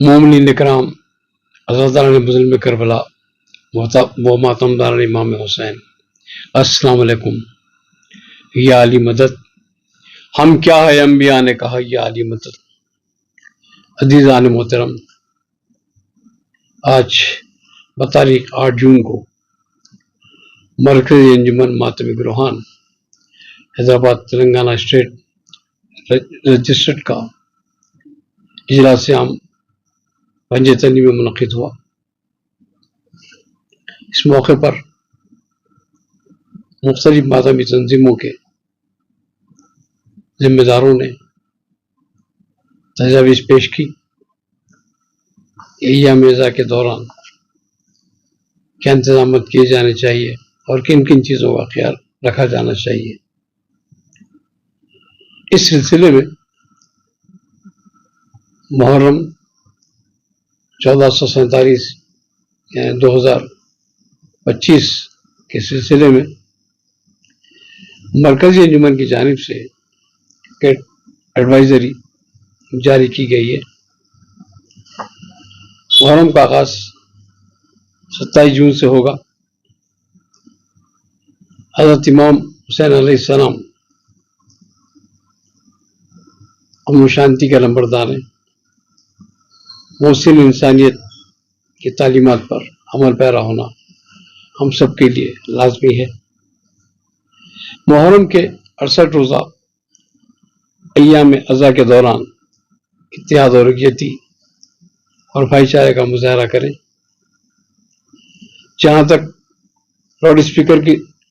مومنین کرام، عزاداران مظلم کربلا و ماتمداران امام حسین، السلام علیکم۔ یا علی مدد، ہم کیا ہے انبیاء نے کہا یا علی مدد۔ عزیزان محترم، آج بتاریخ 8 جون کو مرکزی انجمن ماتمی گروہان حیدرآباد تلنگانہ اسٹیٹ رجسٹرڈ کا اجلاس عام پنجتنی میں منعقد ہوا۔ اس موقع پر مختلف ماتمی تنظیموں کے ذمہ داروں نے تجاویز پیش کی۔ ایام اعزاز کے دوران کیا انتظامات کیے جانے چاہیے اور کن کن چیزوں کا خیال رکھا جانا چاہیے۔ اس سلسلے میں محرم 1447 یعنی 2025 کے سلسلے میں مرکزی انجمن کی جانب سے ایڈوائزری جاری کی گئی ہے۔ محرم کا آغاز 27 جون سے ہوگا۔ حضرت امام حسین علیہ السلام امن و شانتی کا لمبردار ہیں۔ محسن انسانیت کی تعلیمات پر عمل پیرا ہونا ہم سب کے لیے لازمی ہے۔ محرم کے 68 روزہ ایام اعزاز کے دوران اتحاد اور یکجہتی اور بھائی چارے کا مظاہرہ کریں۔ جہاں تک لاؤڈ اسپیکر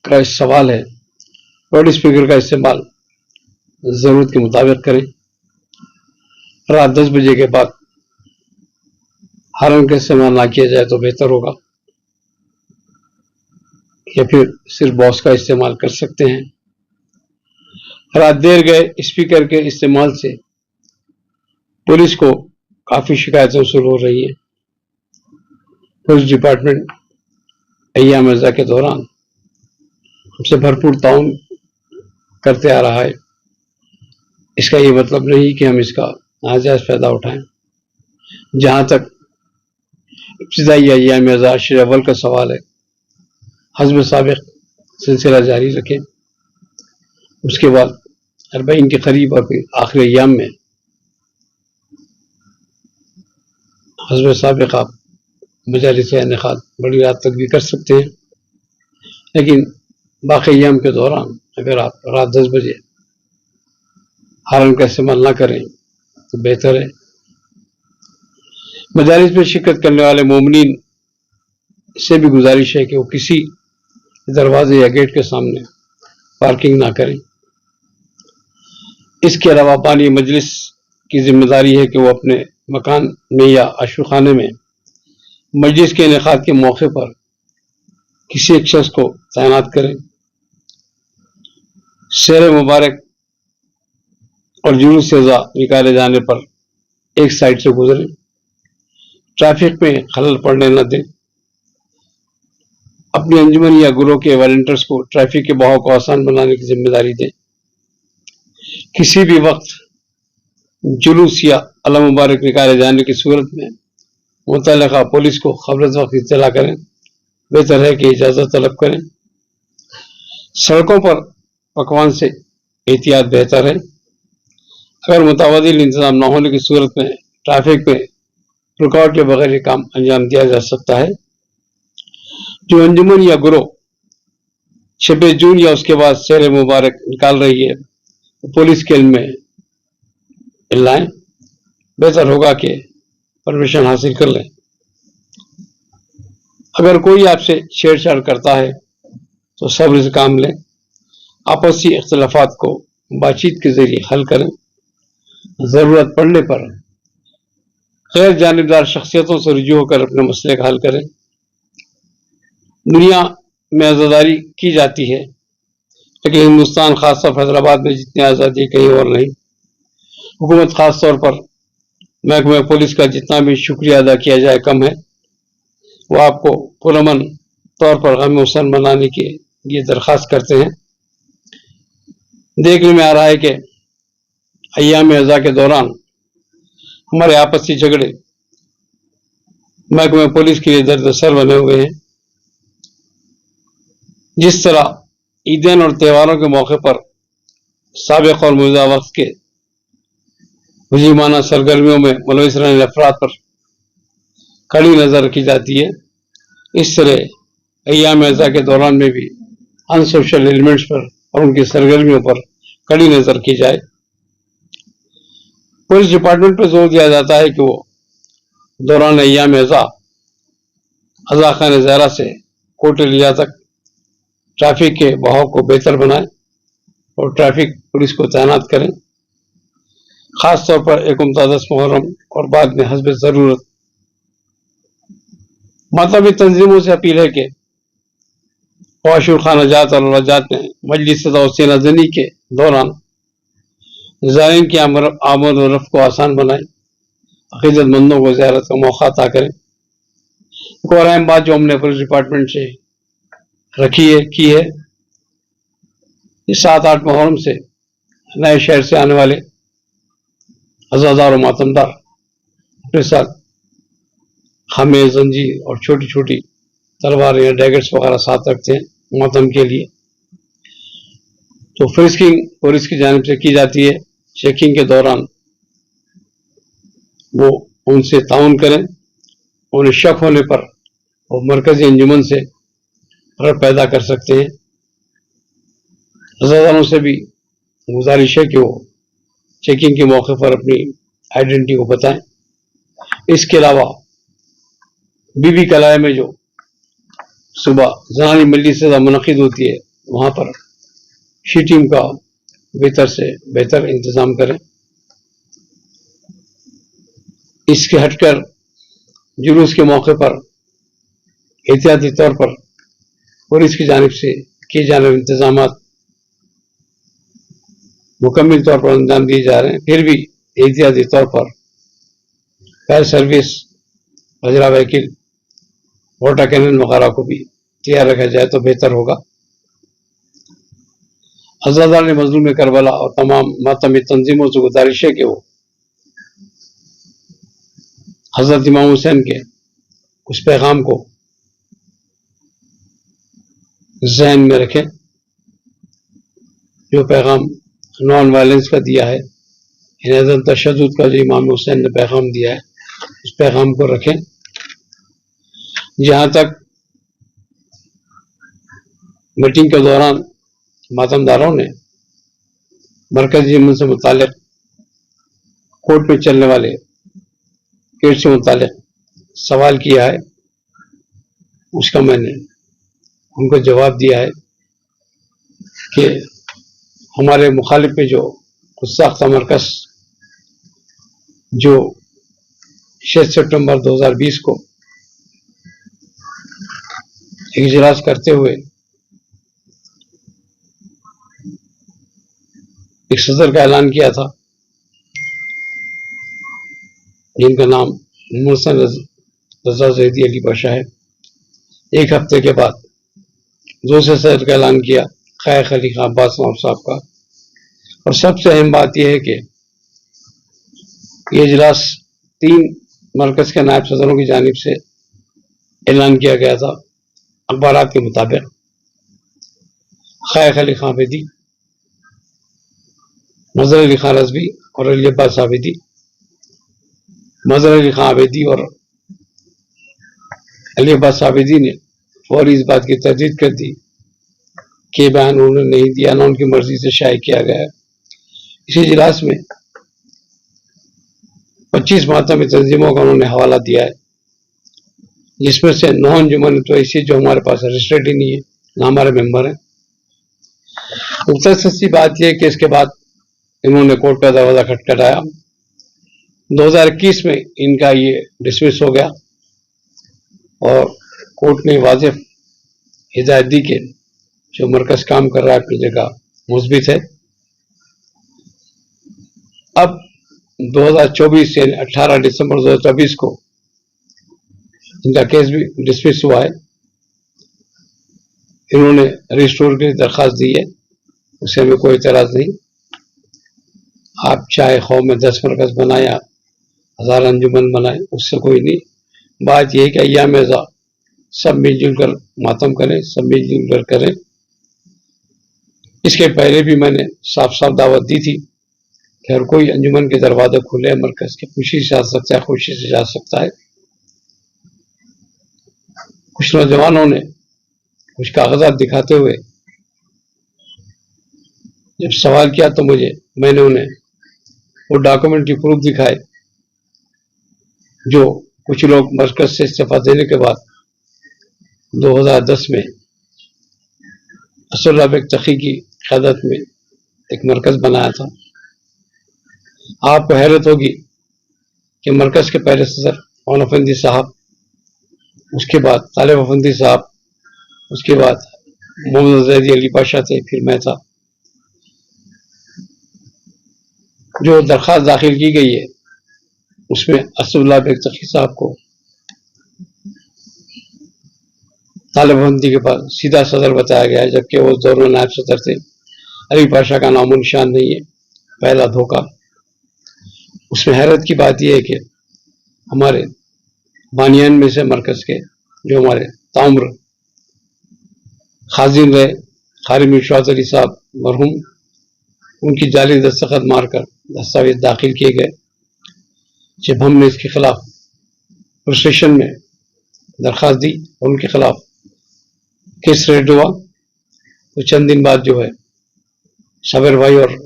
کا سوال ہے، لاؤڈ اسپیکر کا استعمال ضرورت کے مطابق کریں۔ رات 10 بجے کے بعد ہارن کا استعمال نہ کیا جائے تو بہتر ہوگا، یا پھر صرف باکس کا استعمال کر سکتے ہیں۔ رات دیر گئے اسپیکر کے استعمال سے پولیس کو کافی شکایتیں وصول ہو رہی ہیں۔ پولیس ڈپارٹمنٹ ایام اعزاز کے دوران ہم سے بھرپور تعاون کرتے آ رہا ہے۔ اس کا یہ مطلب نہیں کہ ہم اس کا ناجائز فائدہ اٹھائیں۔ جہاں تک ابتدائی ایام اعزاز شرح اول کا سوال ہے، حسب سابق سلسلہ جاری رکھیں۔ اس کے بعد 40 کے قریب اور پھر آخری ایام میں حسب سابق آپ مجالس کا انعقاد بڑی رات تک بھی کر سکتے ہیں، لیکن باقی ایام کے دوران اگر آپ رات 10 بجے ہارن کا استعمال نہ کریں تو بہتر ہے۔ مجالس میں شرکت کرنے والے مومنین سے بھی گزارش ہے کہ وہ کسی دروازے یا گیٹ کے سامنے پارکنگ نہ کریں۔ اس کے علاوہ بانی مجلس کی ذمہ داری ہے کہ وہ اپنے مکان میں یا عشوخانے میں مجلس کے انعقاد کے موقع پر کسی ایک شخص کو تعینات کریں۔ شہر مبارک اور جلوس اعزاز نکالے جانے پر ایک سائڈ سے گزریں۔ ٹریفک میں خلل پڑنے نہ دیں۔ اپنی انجمن یا گروہ کے والنٹیئرز کو ٹریفک کے بہاؤ کو آسان بنانے کی ذمہ داری دیں۔ کسی بھی وقت جلوس یا علم مبارک نکالے جانے کی صورت میں متعلقہ پولیس کو قبل از وقت اطلاع کریں۔ بہتر ہے کہ اجازت طلب کریں۔ سڑکوں پر پکوان سے احتیاط بہتر ہے۔ اگر متبادل انتظام نہ ہونے کی صورت میں ٹریفک میں رکاوٹ کے بغیر یہ کام انجام دیا جا سکتا ہے۔ جو انجمن یا گروہ 26 جون یا اس کے بعد شہر مبارک نکال رہی ہے، پولیس کے علم میں لائیں۔ بہتر ہوگا کہ پرمیشن حاصل کر لیں۔ اگر کوئی آپ سے چھیڑ چھاڑ کرتا ہے تو صبر سے کام لیں۔ آپسی اختلافات کو بات چیت کے ذریعے حل کریں۔ ضرورت پڑنے پر غیر جانبدار شخصیتوں سے رجوع ہو کر اپنے مسئلے کا حل کریں۔ دنیا میں آزاداری کی جاتی ہے، لیکن ہندوستان خاص طور پر حیدرآباد میں جتنی آزادی کہیں اور نہیں۔ حکومت خاص طور پر محکمہ پولیس کا جتنا بھی شکریہ ادا کیا جائے کم ہے۔ وہ آپ کو پرامن طور پر غم حسن منانے کی یہ درخواست کرتے ہیں۔ دیکھنے میں آ رہا ہے کہ ایام اعزاز کے دوران ہمارے آپسی جھگڑے محکمہ پولیس کے لیے درد سر بنے ہوئے ہیں. جس طرح عیدین اور تہواروں کے موقع پر سابق اور موجودہ وقت کے مجرمانہ سرگرمیوں میں ملوث رہنے والے افراد پر کڑی نظر رکھی جاتی ہے، اس طرح ایام اعزا کے دوران میں بھی ان سوشل ایلیمنٹس پر اور ان کی سرگرمیوں پر کڑی نظر رکھی جائے. پولیس ڈپارٹمنٹ پر زور دیا جاتا ہے کہ وہ دوران ایام اعزا عزاخان زہرہ سے کوٹ لیا تک ٹریفک کے بہاؤ کو بہتر بنائیں اور ٹریفک پولیس کو تعینات کریں، خاص طور پر 10 محرم اور بعد میں حسب ضرورت. مذہبی تنظیموں سے اپیل ہے کہ خواش خانہ جات اور الوجات میں مجلس توسیع زنی کے دوران زائرین کی آمد و رفت کو آسان بنائیں، عقیدت مندوں کو زیارت کا موقع عطا کریں. ایک اور اہم بات جو ہم نے پولیس ڈپارٹمنٹ سے کی ہے، اس 7-8 محرم سے نئے شہر سے آنے والے عزادار و ماتمدار اپنے ساتھ خامے، زنجیر اور چھوٹی چھوٹی تلوار یا ڈیگرز وغیرہ ساتھ رکھتے ہیں ماتم کے لیے. تو فرسکنگ پولیس کی جانب سے کی جاتی ہے. چیکنگ کے دوران وہ ان سے تعاون کریں، انہیں شک ہونے پر وہ مرکزی انجمن سے ربط پیدا کر سکتے ہیں. عزاداروں سے بھی گزارش ہے کہ وہ چیکنگ کے موقع پر اپنی آئیڈینٹی کو بتائیں. اس کے علاوہ بی بی کلائے میں جو صبح زنانی مجلس منعقد ہوتی ہے، وہاں پر شیٹنگ کا بہتر سے بہتر انتظام کریں. اس کے ہٹ کر جلوس کے موقع پر احتیاطی طور پر پولیس کی جانب سے کیے جانے والے انتظامات مکمل طور پر انجام دیے جا رہے ہیں. پھر بھی احتیاطی طور پر فائر سروس، اجرا وہیکل، واٹر کینن وغیرہ کو بھی تیار رکھا جائے تو بہتر ہوگا. عزادار نے مظلوم کربلا اور تمام ماتمی تنظیموں سے گزارش ہے کہ وہ حضرت امام حسین کے اس پیغام کو ذہن میں رکھیں جو پیغام نان وائلنس کا دیا ہے، عدم تشدد کا جو امام حسین نے پیغام دیا ہے، اس پیغام کو رکھیں. جہاں تک میٹنگ کے دوران ماتمداروں نے مرکزی امن سے متعلق کورٹ میں چلنے والے کیس سے متعلق سوال کیا ہے، اس کا میں نے ان کو جواب دیا ہے کہ ہمارے مخالف میں جو خود ساختہ مرکز جو 6 سپٹمبر 2020 کو اجلاس کرتے ہوئے ایک صدر کا اعلان کیا تھا، جن کا نام محسن رضا زیدی علی بادشاہ ہے. ایک ہفتے کے بعد دوسرے صدر کا اعلان کیا قائق علی خان عباس نواب صاحب کا. اور سب سے اہم بات یہ ہے کہ یہ اجلاس 3 مرکز کے نائب صدروں کی جانب سے اعلان کیا گیا تھا. اخبارات کے مطابق قائق علی خان عابدی، مظہر علی خان رضوی اور علی عباس عابدی. مظہر علی خان عابدی اور علی عباس عابدی نے فوری اس بات کی تردید کر دی کہ بیان انہوں نے نہیں دیا، نہ ان کی مرضی سے شائع کیا گیا ہے. اسی اجلاس میں 25 ماتمی تنظیموں کا انہوں نے حوالہ دیا ہے، جس میں سے 9 انجمن تو ایسی جو ہمارے پاس رجسٹرڈ ہی نہیں ہے، نہ ہمارے ممبر ہیں. مختصر سی بات یہ ہے کہ اس کے بعد انہوں نے کورٹ کا دروازہ کھٹکھٹایا. 2021 میں ان کا یہ ڈسمس ہو گیا اور کورٹ نے واضح ہدایت دی کہ جو مرکز کام کر رہا ہے اپنی جگہ مثبت ہے. اب 2024 یعنی 18 دسمبر 2024 کو ان کا کیس بھی ڈسمس ہوا ہے. انہوں نے ریسٹور کی درخواست دی ہے، اس سے ہمیں کوئی اعتراض نہیں. آپ چاہے قوم میں 10 مرکز بنائیں یا 1000 انجمن بنائیں، اس سے کوئی نہیں. बात यह है कि अय्याम एज़ा सब मिलजुल कर मातम करें, सब मिलजुल कर करें। इसके पहले भी मैंने साफ साफ दावत दी थी कि हर कोई अंजुमन के दरवाजे खुले, मरकज के खुशी से आ सकता है, खुशी से जा सकता है। कुछ नौजवानों ने कुछ कागजात दिखाते हुए जब सवाल किया तो मैंने उन्हें वो डॉक्यूमेंट्री प्रूफ दिखाए जो कुछ लोग मरकज से इस्तीफा देने के बाद 2010 में असदुल्लाह बेग तकी की क़यादत में एक मरकज बनाया था। आपको हैरत होगी कि मरकज के पहले सदर मौलाना अफंदी साहब, उसके बाद तालिब अफंदी साहब, उसके बाद मोहम्मद जैदी अली पाशा थे, फिर मैं था। जो दरख्वास्त दाखिल की गई है उसमें असदुल्लाह बेग तकी साहब को तालिब अफंदी के पास सीधा सदर बताया गया है, जबकि वो दोनों नायब सदर थे। अली पाशा का नामो निशान नहीं है, पहला धोखा। उसमें हैरत की बात यह है कि हमारे बानियान में से मरकज के जो हमारे ताउम्र खाजिन रहे खारिम इशरात अली साहब मरहूम, उनकी जाली दस्तखत मारकर दस्तावेज दाखिल किए गए। जब हमने इसके खिलाफ प्रोसेशन में दरख्वास्त दी और उनके खिलाफ केस रेड हुआ तो चंद दिन बाद जो है साबिर भाई और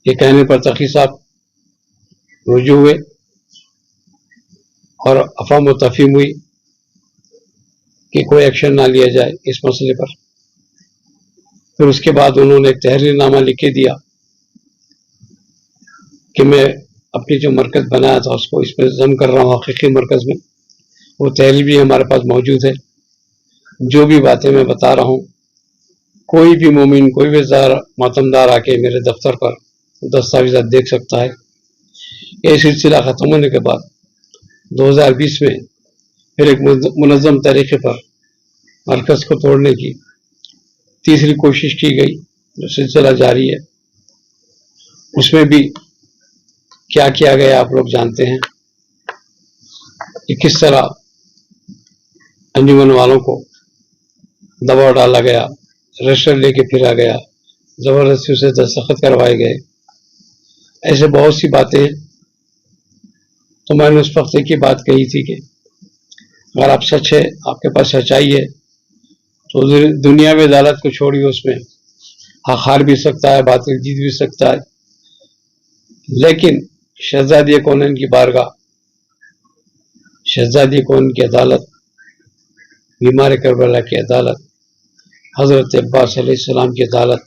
ये कहने पर तकी साहब रुजू हुए और अफवाह तफहीम हुई कि कोई एक्शन ना लिया जाए इस मसले पर। फिर उसके बाद उन्होंने एक तहरीरनामा लिख के दिया कि मैं अपनी जो मरकज बनाया था उसको इसमें जम कर रहा हूँ हकीकी मरकज में। वो तहरीर भी हमारे पास मौजूद है। जो भी बातें मैं बता रहा हूँ, कोई भी मोमिन, कोई भी मातमदार आके मेरे दफ्तर पर दस्तावेज़ात देख सकता है। ये सिलसिला ख़त्म होने के बाद 2020 में फिर एक मुनज़्ज़म तरीके पर मरकज को तोड़ने की तीसरी कोशिश की गई, जो सिलसिला जारी है। उसमें भी क्या किया गया आप लोग जानते हैं कि किस तरह अंजुमन वालों को दबाव डाला गया, रजिस्टर लेके फिरा गया, जबरदस्ती उसे दस्तखत करवाए गए। ऐसे बहुत सी बातें हैं। तो मैंने उस वक्त की बात कही थी कि अगर आप सच है, आपके पास सच्चाई है, तो दुनिया में अदालत को छोड़िए, उसमें हक हार भी सकता है, बातिल जीत भी सकता है। लेकिन शहजादी कौनैन की बारगाह, शहजादी कौनैन की अदालत, बीमार करबला की अदालत, हजरत अब्बास अलैहिस्सलाम की अदालत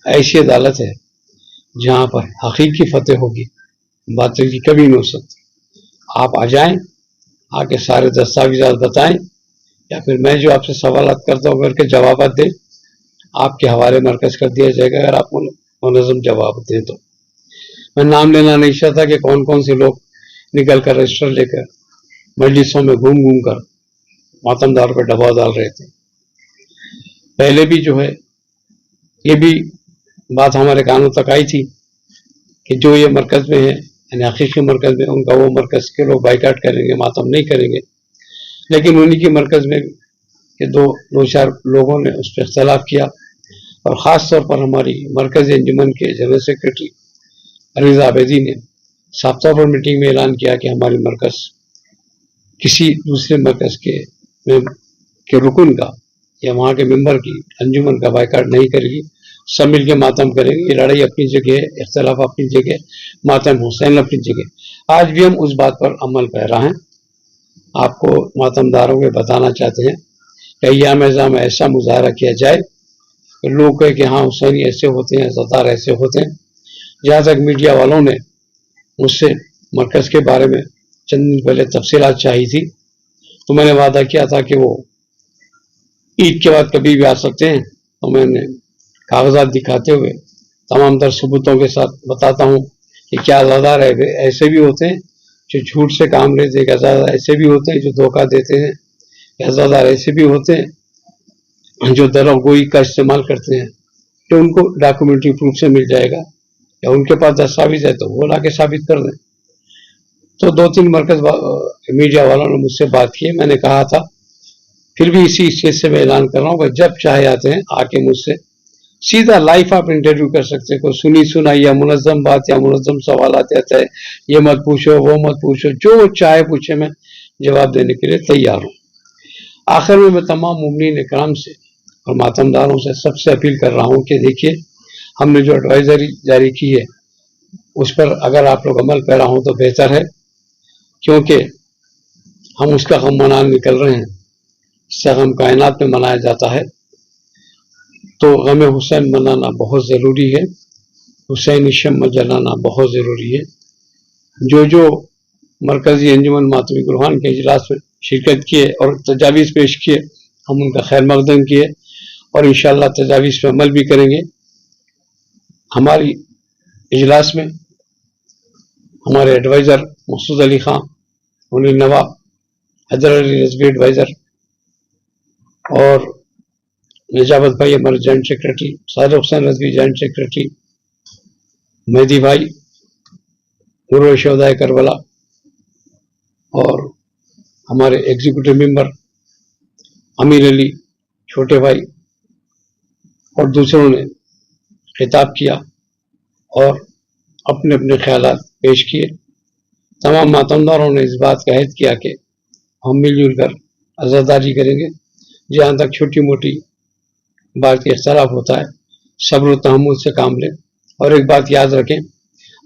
ऐसी अदालत है जहाँ पर हकीकी फतेह होगी, बातिल की कभी नहीं हो सकती। आप आ जाएं, आके सारे दस्तावेज़ात बताएं, या फिर मैं जो आपसे सवालात करता हूँ करके जवाब दें, आपके हवाले मरकज कर दिया जाएगा अगर आप मुनज़्ज़म जवाब दें तो। मैं नाम लेना नहीं चाहता कि कौन कौन से लोग निकल कर रजिस्टर लेकर मजलिसों में घूम घूम कर मातमदार पर दबाव डाल रहे थे। पहले भी जो है ये भी बात हमारे कानों तक आई थी कि जो ये मरकज में है, यानी हकीकी मरकज में, उनका वो मरकज के लोग बाइकाट करेंगे, मातम नहीं करेंगे। लेकिन उन्हीं के मरकज में के दो चार लोगों ने उस पर इख्तलाफ किया, और ख़ास तौर पर हमारी मरकज़ी अंजुमन के जनरल सेक्रेटरी रिज़ा आबेदी ने साफ तौर पर मीटिंग में ऐलान किया कि हमारी मरकज़ किसी दूसरे मरकज़ के रुकन का या वहाँ के मेंबर की अंजुमन का बाइकाट नहीं करेगी, सब मिल के मातम करेंगे। ये लड़ाई अपनी जगह है, इख्तलाफ अपनी जगह, मातम हुसैन अपनी जगह। आज भी हम उस बात पर अमल पैरा हैं। आपको मातमदारों के बताना चाहते हैं कि अय्याम एज़ा में ऐसा मुजाहरा किया जाए कि लोग कहें कि हाँ हुसैनी ऐसे होते हैं, ज़तार ऐसे होते हैं। जहाँ तक मीडिया वालों ने मुझसे मरकज़ के बारे में चंद दिन पहले तफसीलात चाहिए थी, तो मैंने वादा किया था कि वो ईद के बाद कभी भी आ सकते हैं। तो मैंने कागजात दिखाते हुए तमाम तर सबूतों के साथ बताता हूँ कि क्या अज़ादार ऐसे भी होते हैं जो झूठ से काम लेते हैं, अज़ादार ऐसे भी होते हैं जो धोखा देते हैं, अज़ादार ऐसे भी होते हैं जो दरोगोई का इस्तेमाल करते हैं। तो उनको डॉक्यूमेंट्री प्रूफ से मिल जाएगा, या उनके पास दस्तावेज है तो वो ला के साबित कर दें। तो 2-3 मरकज मीडिया वालों ने मुझसे बात की, मैंने कहा था, फिर भी इसी स्टेज से मैं ऐलान कर रहा हूँ कि जब चाहे आते हैं आके मुझसे सीधा लाइफ आप इंटरव्यू कर सकते हैं। कोई सुनी सुनाई या मुनज़्ज़म बात या मुनज़्ज़म सवाल आते हैं, ये मत पूछो वो मत पूछो, जो चाहे पूछे, मैं जवाब देने के लिए तैयार हूँ। आखिर में मैं तमाम मुमिनीन इकराम से और मातमदारों से सबसे अपील कर रहा हूँ कि देखिए, हमने जो एडवाइजरी जारी की है उस पर अगर आप लोग अमल पैरा हों तो बेहतर है, क्योंकि हम उसका गम मनाने निकल रहे हैं। इससे गम कायनात में मनाया जाता है, तो गम हुसैन मनाना बहुत ज़रूरी है, हुसैनी शम्म जलाना बहुत ज़रूरी है। जो मरकज़ी अंजुमन मातमी गुरहान के इजलास में शिरकत किए और तजावीज़ पेश किए, हम उनका खैर मकदम किए और इंशाअल्लाह तजावीज़ पर अमल भी करेंगे। हमारी इजलास में हमारे एडवाइज़र मकसूद अली खां, मुनीर नवाब, हैदर अली रज़वी एडवाइज़र और निजामत भाई हमारे joint secretary, Sadiq Hussain Rizvi joint secretary, Mehdi भाई नूर शहदाए करबला और हमारे एग्जीक्यूटिव मेंबर अमीर अली छोटे भाई और दूसरों ने खिताब किया और अपने अपने ख्यालात पेश किए। तमाम मातमदारों ने इस बात का अहद किया कि हम मिलजुल कर आज़ादारी करेंगे। जहाँ तक छोटी मोटी बात के इख्तलाफ होता है, सब्र व तहम्मुल से काम लें। और एक बात याद रखें,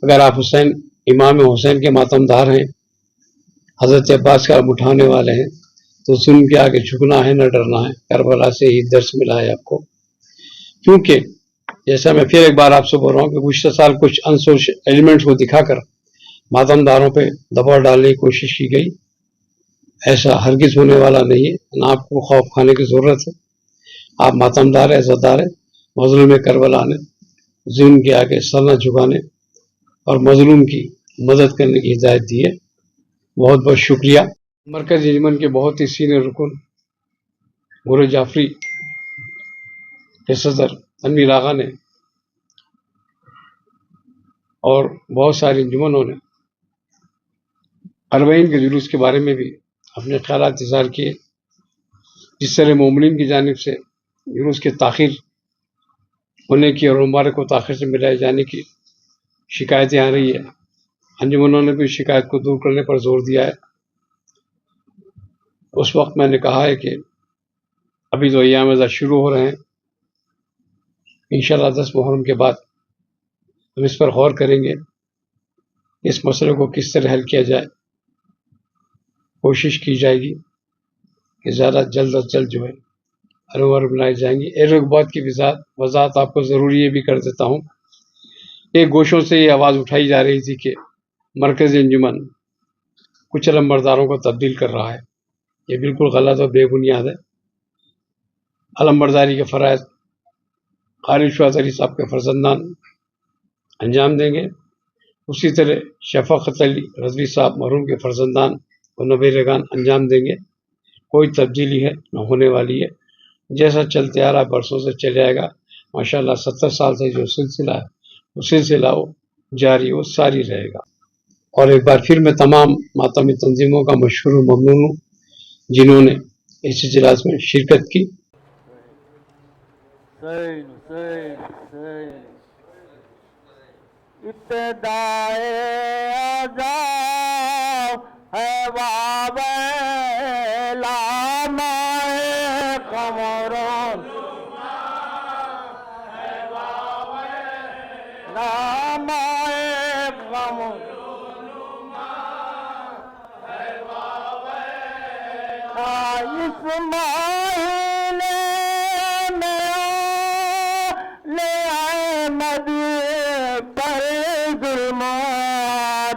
अगर आप हुसैन इमाम हुसैन के मातमदार हैं, हज़रत अब्बास का उठाने वाले हैं, तो जुल्म के आगे झुकना है, न डरना है। करबला से ही दर्स मिला है आपको, क्योंकि जैसा मैं फिर एक बार आपसे बोल रहा हूँ कि गुज़श्ता साल कुछ अनसोशल एलिमेंट्स को दिखाकर मातमदारों पे दबाव डालने की कोशिश की गई। ऐसा हरगिज होने वाला नहीं है, ना आपको खौफ खाने की ज़रूरत है। आप मातमदार है, इज़्ज़तदार है, मज़लूम करबला ने जुल्म के आगे सर न झुकाने और मज़लूम की मदद करने की हिदायत दी है। बहुत बहुत शुक्रिया। मरकज़ी अंजुमन के बहुत ही सीनियर रुकन गुर जाफरी के सदर तनवीर आगा ने और बहुत सारे अंजुमनों ने अरबईन के जुलूस के बारे में भी अपने ख्यालात इज़हार किए। जिस तरह मोमिनीन की जानिब से जुलूस के ताख़ीर होने की और मुबारक को ताख़ीर से मिलाए जाने की शिकायतें आ रही है, अंजुमनों ने भी शिकायत को दूर करने पर जोर दिया है। उस वक्त मैंने कहा है कि अभी तो अय्याम अज़ा शुरू हो रहे हैं, इंशाअल्लाह 10 मुहर्रम के बाद हम इस पर गौर करेंगे, इस मसले को किस तरह हल किया जाए। कोशिश की जाएगी कि ज़्यादा जल्द अज जल्द जो है अरवर बनाई जाएंगी। एक बात की वजाहत आपको ज़रूरी ये भी कर देता हूँ, एक गोशों से ये आवाज़ उठाई जा रही थी कि मरकज़ी अंजुमन कुछ अलमबरदारों को तब्दील कर रहा है। ये बिल्कुल गलत और बेबुनियाद है। अलमबरदारी के फ़राइज़ खालिद चौधरी साहब के फर्जंदान अंजाम देंगे, उसी तरह शफ़क़त अली रज़वी साहब मरहूम के फर्जंदान और नबीरगान अंजाम देंगे। कोई तब्दीली है न होने वाली है, जैसा चलते आ रहा बरसों से चले आएगा। माशाअल्लाह 70 साल से जो सिलसिला है वो सिलसिला वो जारी वो सारी रहेगा। और एक बार फिर मैं तमाम मातमी तंजीमों का मशहूर ममनून हूँ जिन्होंने इस इजलास में शिरकत की। इब्तिदाए अज़ाब है वावेला माए कमरों नामाए इस्माइल ले आए नबी पर जुल्म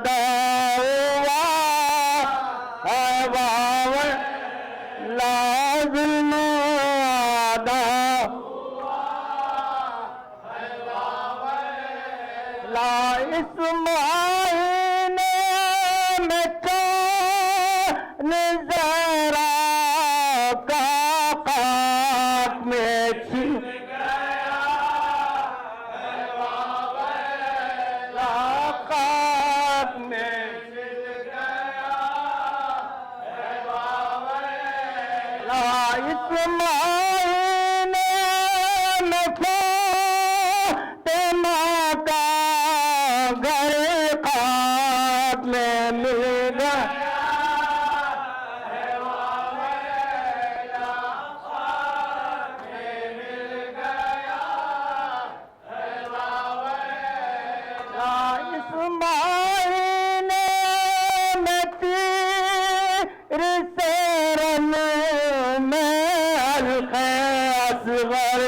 दावा है वावे ला जुल्म ला इस्माइल में का नजरा का खाक में छिप गया खाक में छिप गया اسماعیل میں فاطمہ کا گھر خواب میں مل گیا اسماعیل میں تیر سے رن میں حلق اصغر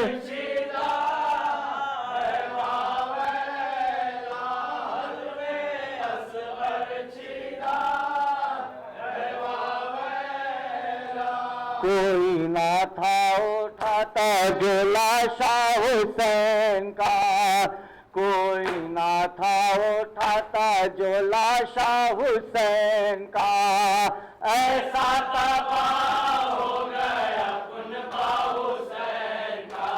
کوئی نہ تھا اٹھاتا جو لاشا حسین کا کوئی نہ تھا اٹھاتا جو لاشا حسین کا ایسا تباہ ہو گیا کنبہ حسین کا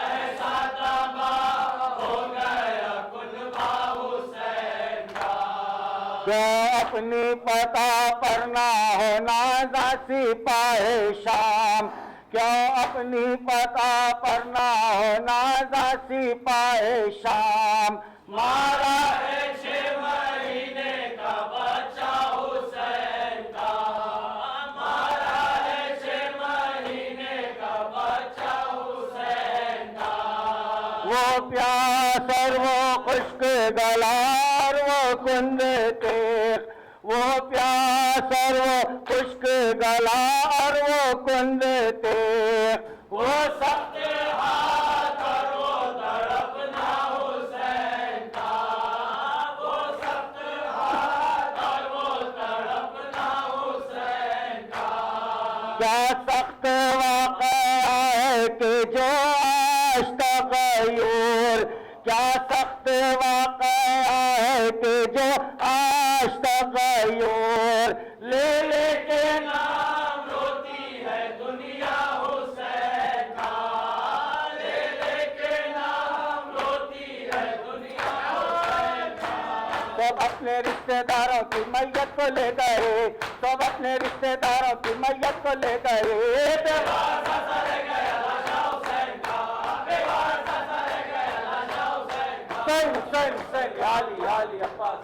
ایسا تباہ ہو گیا کنبہ حسین کا کیا اپنی پتہ پر نہ ہونا سپاہ شام کیا اپنی پتہ پر نہ ہونا سپاہ شام مارا ہے 6 مہینے کا بچہ حسین کا مارا ہے 6 مہینے کا بچہ حسین کا وہ پیاس اور وہ خشک گلا اور وہ کند تیغ وہ پیاس اور وہ خشک گلا اور وہ کند تیغ وہ سخت ہاتھ اور وہ تڑپنا حسین کا وہ سخت ہاتھ اور وہ تڑپنا حسین کا کیا سخت واقعہ ہے کہ جو آج تغیر کیا سخت واقعہ ہے کہ جو آج تغیر لے لے کے نام روتی ہے دنیا حسین کا لے لے کے نام روتی ہے دنیا حسین کا سب اپنے رشتہ داروں کی میت کو لے گئے سب اپنے رشتہ داروں کی میت کو لے گئے بیوار سا سر گیا لاشا حسین کا بیوار سا سر گیا لاشا حسین کا حسین حسین حسین علی علی عباس